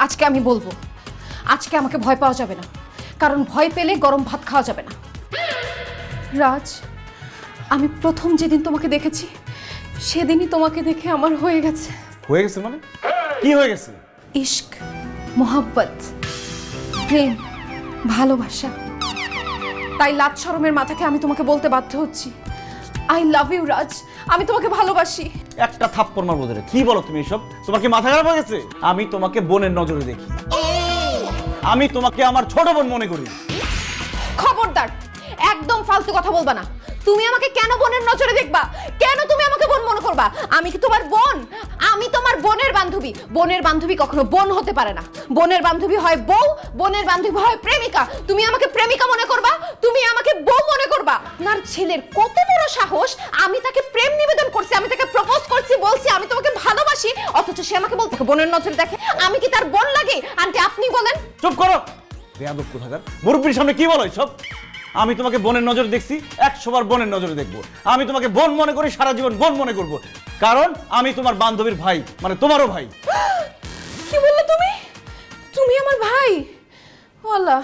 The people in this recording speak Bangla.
আজকে আমি বলবো, আজকে আমাকে ভয় পাওয়া যাবে না, কারণ ভয় পেলে গরম ভাত খাওয়া যাবে না। রাজ, আমি প্রথম যেদিন তোমাকে দেখেছি সেদিনই তোমাকে দেখে আমার হয়ে গেছে। হয়ে গেছে মানে? কি হয়ে গেছে? ইশক, মোহাব্বত, প্রেম, ভালোবাসা। তাই লাজ শরমের মাথাকে আমি তোমাকে বলতে বাধ্য হচ্ছি, আই লাভ ইউ রাজ, আমি তোমাকে ভালোবাসি। একটা থাপ্পড় মারবো ধরে। কি বলো তুমি এসব? তোমার কি মাথা খারাপ হয়ে গেছে? আমি তোমাকে বোনের নজরে দেখি, আমি তোমাকে আমার ছোট বোন মনে করি। খবরদার, একদম ফালতু কথা বলবা না। তুমি আমাকে কেন বোনের নজরে দেখবা? কেন তুমি আমাকে বোন মনে করবা? আমি কি তোমার বোন? আমি তোমার বোনের বান্ধবী। বোনের বান্ধবী কখনো বোন হতে পারে না। বোনের বান্ধবী হয় বউ, বোনের বান্ধবী হয় প্রেমিকা। তুমি আমাকে প্রেমিকা মনে করবা? তুমি আমাকে বউ মনে করবা? আপনার ছেলের কত বড় সাহস! আমি তাকে প্রেম নিবেদন করছি, আমি তাকে প্রপোজ করছি, বলছি আমি তোমাকে ভালোবাসি, অথচ সে আমাকে বলতে বোনের নজরে দেখে। আমি কি তার বোন লাগে? আন্টি আপনি বলেন। চুপ করো বেয়াদব কোথাকার। মুরব্বির সামনে কি বলো সব? আমি তোমাকে বোনের নজরে দেখছি, 100 বার বোনের নজরে দেখবো। আমি তোমাকে বোন মনে করি, সারা জীবন বোন মনে করব, কারণ আমি তোমার বান্ধবীর ভাই, মানে তোমারও ভাই। কি বললে তুমি? তুমি আমার ভাই? আল্লাহ।